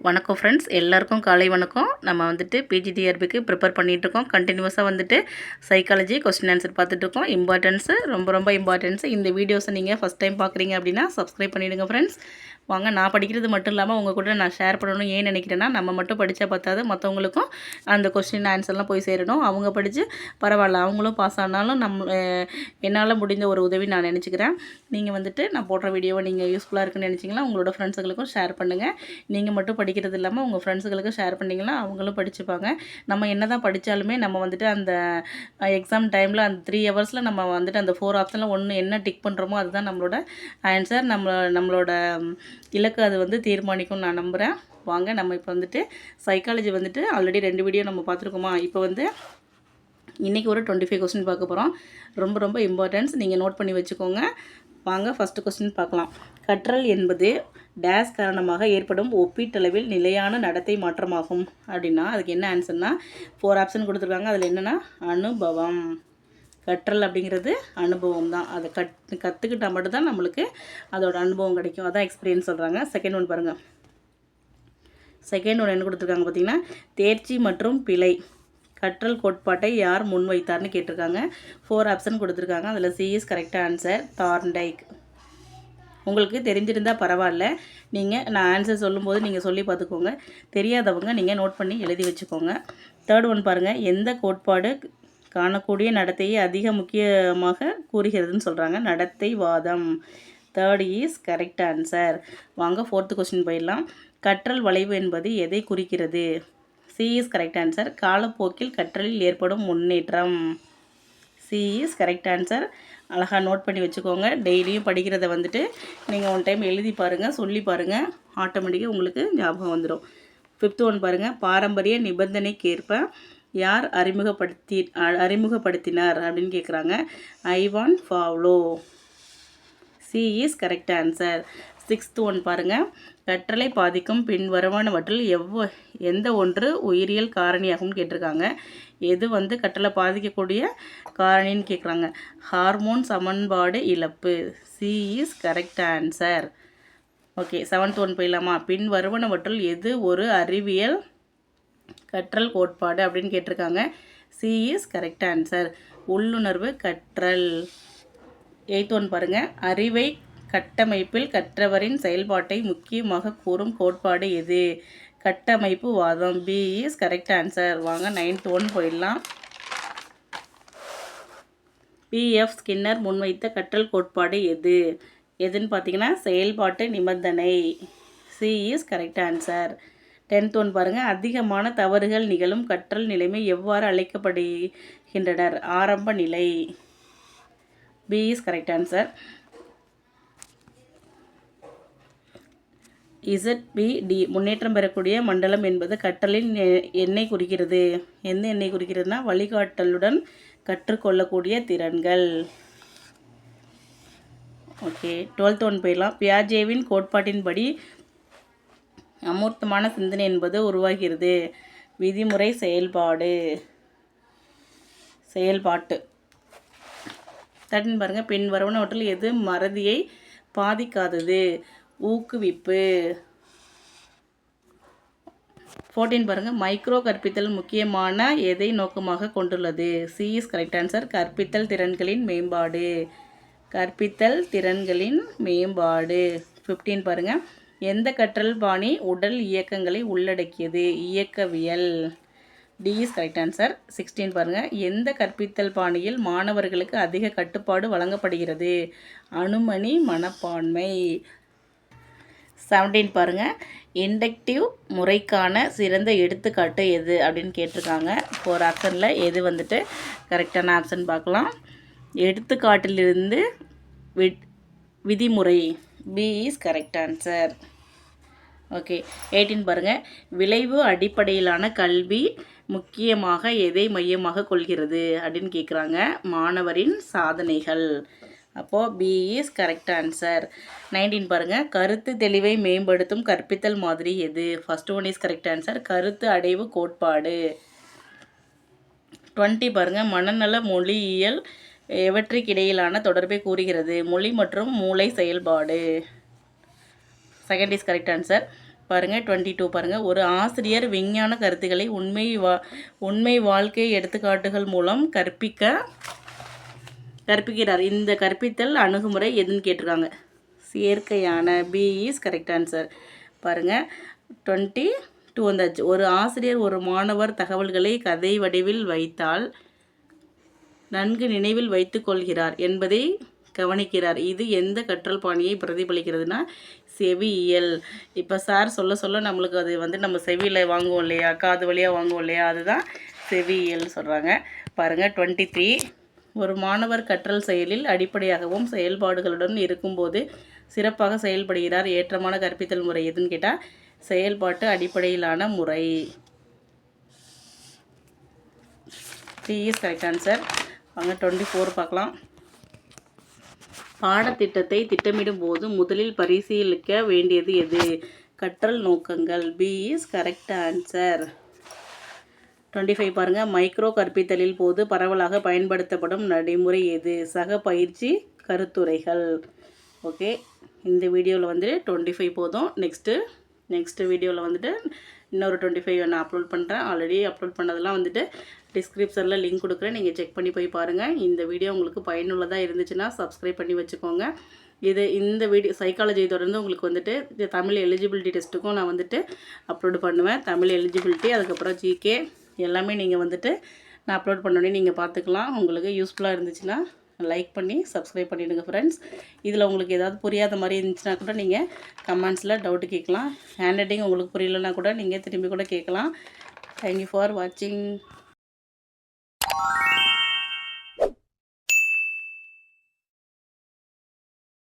வணக்கம் ஃப்ரெண்ட்ஸ், எல்லாருக்கும் காலை வணக்கம். நம்ம வந்துட்டு பிஜிடிஆர்பிக்கு ப்ரிப்பேர் பண்ணிகிட்ருக்கோம். கண்டினியூஸாக வந்துட்டு சைக்காலஜி கொஸ்டின் ஆன்சர் பார்த்துட்ருக்கோம். இம்பார்ட்டன்ஸு ரொம்ப இம்பார்ட்டன்ஸு. இந்த வீடியோஸை நீங்கள் ஃபஸ்ட் டைம் பார்க்குறீங்க அப்படின்னா சப்ஸ்கிரைப் பண்ணிவிடுங்க ஃப்ரெண்ட்ஸ். வாங்க, நான் படிக்கிறது மட்டும் இல்லாமல் உங்கள் கூட நான் ஷேர் பண்ணணும். ஏன் நினைக்கிறேன்னா, நம்ம மட்டும் படித்தா பார்த்தாது, மற்றவங்களுக்கும் அந்த கொஸ்டின் ஆன்சர்லாம் போய் சேரணும். அவங்க படித்து பரவாயில்ல, அவங்களும் பாஸ் ஆனாலும் என்னால் முடிந்த ஒரு உதவி நான் நினச்சிக்கிறேன். நீங்கள் வந்துட்டு நான் போடுற வீடியோவை நீங்கள் யூஸ்ஃபுல்லாக இருக்குன்னு நினச்சிங்கன்னா உங்களோட ஃப்ரெண்ட்ஸுகளுக்கும் ஷேர் பண்ணுங்கள். நீங்கள் மட்டும் படிக்கிறது இல்லாமல் உங்கள் ஃப்ரெண்ட்ஸுகளுக்கு ஷேர் பண்ணிங்கன்னா அவங்களும் படிச்சுப்பாங்க. நம்ம என்ன தான் படித்தாலுமே நம்ம வந்துட்டு அந்த எக்ஸாம் டைமில் அந்த 3 ஹவர்ஸில் நம்ம வந்துட்டு அந்த 4 ஆப்ஷனில் ஒன்று என்ன டிக் பண்ணுறோமோ அதுதான் நம்மளோட ஆன்சர். நம்மளோட இலக்கு அது வந்து தீர்மானிக்கும்னு நான் நம்புகிறேன். வாங்க, நம்ம இப்போ வந்துட்டு சைக்காலஜி வந்துட்டு ஆல்ரெடி 2 வீடியோ நம்ம பார்த்துருக்கோமா. இப்போ வந்து இன்றைக்கி ஒரு 25 கொஸ்டின் பார்க்க போகிறோம். ரொம்ப இம்பார்ட்டன்ஸ், நீங்கள் நோட் பண்ணி வச்சுக்கோங்க. வாங்க, ஃபஸ்ட்டு கொஸ்டின் பார்க்கலாம். கற்றல் என்பது டேஸ் காரணமாக ஏற்படும் ஒப்பீட்டளவில் நிலையான நடத்தை மாற்றமாகும் அப்படின்னா அதுக்கு என்ன ஆன்சர்னா 4 ஆப்ஷன் கொடுத்துருக்காங்க. அதில் என்னென்னா அனுபவம். கற்றல் அப்படிங்கிறது அனுபவம் தான். அதை கற்றுக்கிட்டால் மட்டும்தான் நம்மளுக்கு அதோட அனுபவம் கிடைக்கும். அதான் எக்ஸ்பீரியன்ஸ் சொல்கிறாங்க. செகண்ட் ஒன் பாருங்கள். செகண்ட் ஒன் என்ன கொடுத்துருக்காங்க பார்த்தீங்கன்னா, தேர்ச்சி மற்றும் பிழை கற்றல் கோட்பாட்டை யார் முன்வைத்தார்னு கேட்டிருக்காங்க. 4 ஆப்ஷன் கொடுத்துருக்காங்க. அதில் சி இஸ் கரெக்டாக ஆன்சர், தார்ன்டைக். உங்களுக்கு தெரிஞ்சிருந்தால் பரவாயில்ல, நான் ஆன்சர் சொல்லும்போது நீங்கள் சொல்லி பார்த்துக்கோங்க. தெரியாதவங்க நீங்கள் நோட் பண்ணி எழுதி வச்சுக்கோங்க. தேர்ட் ஒன் பாருங்கள். எந்த கோட்பாடு காணக்கூடிய நடத்தையை அதிக முக்கியமாக கூறுகிறதுன்னு சொல்கிறாங்க. நடத்தைவாதம். Third is correct answer. வாங்க, 4th கொஸ்டின் போயிடலாம். கற்றல் வளைவு என்பது எதை குறிக்கிறது? C is correct answer. காலப்போக்கில் கற்றலில் ஏற்படும் முன்னேற்றம். C is correct answer. அழகாக நோட் பண்ணி வச்சுக்கோங்க. டெய்லியும் படிக்கிறத வந்துட்டு நீங்கள் ஒன் டைம் எழுதி பாருங்கள், சொல்லி பாருங்கள், ஆட்டோமேட்டிக்காக உங்களுக்கு ஞாபகம் வந்துடும். 5th ஒன் பாருங்கள். பாரம்பரிய நிபந்தனைக்கேற்ப யார் அறிமுகப்படுத்தினார் அப்படின்னு கேட்குறாங்க. Ivan Pavlov. C is correct answer. 6th one பாருங்கள். கற்றலை பாதிக்கும் பின்வருவனவற்றில் எந்த ஒன்று உயிரியல் காரணியாகும்னு கேட்டிருக்காங்க. எது வந்து கற்றலை பாதிக்கக்கூடிய காரணின்னு கேட்குறாங்க. ஹார்மோன் சமன்பாடு இழப்பு. C is correct answer. Okay, 7th one போயிடலாமா. பின்வருவனவற்றில் எது ஒரு அறிவியல் கற்றல் கோட்பாடு அப்படின்னு கேட்டிருக்காங்க. சி இஸ் கரெக்ட் ஆன்சர், உள்ளுணர்வு கற்றல். 8th ஒன் பாருங்கள். அறிவை கட்டமைப்பில் கற்றவரின் செயல்பாட்டை முக்கியமாக கூறும் கோட்பாடு எது? கட்டமைப்பு வாதம். B is correct answer. வாங்க, 9th ஒன் போயிடலாம். P.F. ஸ்கின்னர் முன்வைத்த கற்றல் கோட்பாடு எதுன்னு பார்த்தீங்கன்னா செயல்பாட்டு நிபந்தனை. C is correct answer. 10th one பாருங்கள். அதிகமான தவறுகள் நிகழும் கற்றல் நிலைமை எவ்வாறு அழைக்கப்படுகின்றனர்? ஆரம்ப நிலை. B is correct answer. ZBD முன்னேற்றம் பெறக்கூடிய மண்டலம் என்பது கற்றலின் எண்ணை குறிக்கிறது. எந்த எண்ணை குறிக்கிறதுனா வழிகாட்டலுடன் கற்றுக்கொள்ளக்கூடிய திறன்கள். ஓகே, 12th ஒன் போயிடலாம். பியாஜேவின் கோட்பாட்டின்படி அமூர்த்தமான சிந்தனை என்பது உருவாகிறது. விதிமுறை செயல்பாட்டு. 13 பாருங்கள். பின் வருவனவற்றில் எது மறதியை பாதிக்காதது? ஊக்குவிப்பு. 14 பாருங்கள். மைக்ரோ கற்பித்தல் முக்கியமான எதை நோக்கமாக கொண்டுள்ளது? C is correct answer. கற்பித்தல் திறன்களின் மேம்பாடு. 15 பாருங்கள். எந்த கற்றல் பாணி உடல் இயக்கங்களை உள்ளடக்கியது? இயக்கவியல். D is correct answer. 16 பாருங்கள். எந்த கற்பித்தல் பாணியில் மாணவர்களுக்கு அதிக கட்டுப்பாடு வழங்கப்படுகிறது? அனுமதி மனப்பான்மை. 17 பாருங்கள். இண்டக்டிவ் முறைக்கான சிறந்த எடுத்துக்காட்டு எது அப்படின்னு கேட்டிருக்காங்க. 4 ஆப்ஷனில் எது வந்துட்டு கரெக்டான ஆப்ஷன் பார்க்கலாம். எடுத்துக்காட்டிலிருந்து விதிமுறை. B is correct answer. Okay, 18 பாருங்கள். விளைவு அடிப்படையிலான கல்வி முக்கியமாக எதை மையமாக கொள்கிறது அப்படின்னு கேட்குறாங்க. மாணவரின் சாதனைகள். அப்போது பி இஸ் கரெக்ட் ஆன்சர். 19 பாருங்கள். கருத்து தெளிவை மேம்படுத்தும் கற்பித்தல் மாதிரி எது? First one is correct answer, கருத்து அடைவு கோட்பாடு. 20 பாருங்கள். மனநல மொழியியல் எவற்றுக்கிடையிலான தொடர்பை கூறுகிறது? மொழி மற்றும் மூளை செயல்பாடு. Second is correct answer. பாருங்கள் 22 பாருங்கள். ஒரு ஆசிரியர் விஞ்ஞான கருத்துக்களை உண்மை வாழ்க்கை எடுத்துக்காட்டுகள் மூலம் கற்பிக்கிறார். இந்த கற்பித்தல் அணுகுமுறை எதுன்னு கேட்டிருக்காங்க. செயற்கையான. B is correct answer. பாருங்கள் 22 வந்தாச்சு. ஒரு ஆசிரியர் ஒரு மாணவர் தகவல்களை கதை வடிவில் வைத்தால் நன்கு நினைவில் வைத்து கொள்கிறார் என்பதை கவனிக்கிறார். இது எந்த கற்றல் பாணியை பிரதிபலிக்கிறதுனா செவியியல். இப்போ சார் சொல்ல நம்மளுக்கு அது வந்து நம்ம செவியில் வாங்குவோம் இல்லையா, காது வழியாக வாங்குவோம் இல்லையா, அதுதான் செவியியல் சொல்கிறாங்க. பாருங்கள் 23. ஒரு மாணவர் கற்றல் செயலில் அடிப்படையாகவும் செயல்பாடுகளுடன் இருக்கும்போது சிறப்பாக செயல்படுகிறார். ஏற்றமான கற்பித்தல் முறை எதுன்னு கேட்டால் செயல்பாட்டு அடிப்படையிலான முறை. D is correct answer. வாங்க 24 பார்க்கலாம். பாடத்திட்டத்தை திட்டமிடும் போது முதலில் பரிசீலிக்க வேண்டியது எது? கற்றல் நோக்கங்கள். B is correct answer. 25 பாருங்கள். மைக்ரோ கற்பித்தலில் போது பரவலாக பயன்படுத்தப்படும் நடைமுறை எது? சக பயிற்சி கருத்துரைகள். ஓகே, இந்த வீடியோவில் வந்துட்டு 25 போதும். நெக்ஸ்ட்டு வீடியோவில் வந்துட்டு இன்னொரு 25 நான் அப்லோட் பண்ணுறேன். ஆல்ரெடி அப்லோட் பண்ணதெல்லாம் வந்துட்டு டிஸ்கிரிப்ஷனில் லிங்க் கொடுக்குறேன், நீங்கள் செக் பண்ணி போய் பாருங்கள். இந்த வீடியோ உங்களுக்கு பயனுள்ளதாக இருந்துச்சுன்னா சப்ஸ்கிரைப் பண்ணி வச்சுக்கோங்க. இந்த வீடியோ சைக்காலஜி தொடர்ந்து உங்களுக்கு வந்துட்டு தமிழ் எலிஜிபிலிட்டி டெஸ்ட்டுக்கும் நான் வந்துட்டு அப்லோடு பண்ணுவேன். தமிழ் எலிஜிபிலிட்டி, அதுக்கப்புறம் ஜிகே எல்லாமே நீங்கள் வந்துட்டு நான் அப்லோட் பண்ணோன்னே நீங்கள் பார்த்துக்கலாம். உங்களுக்கு யூஸ்ஃபுல்லாக இருந்துச்சுன்னா லைக் பண்ணி சப்ஸ்கிரைப் பண்ணிவிடுங்க ஃப்ரெண்ட்ஸ். இதில் உங்களுக்கு ஏதாவது புரியாத மாதிரி இருந்துச்சுன்னா கூட நீங்கள் கமெண்ட்ஸில் டவுட்டு கேட்கலாம். ஹேண்ட் ரைட்டிங் உங்களுக்கு புரியலன்னா கூட நீங்கள் திரும்பி கூட கேட்கலாம். தேங்க்யூ ஃபார் வாட்சிங்.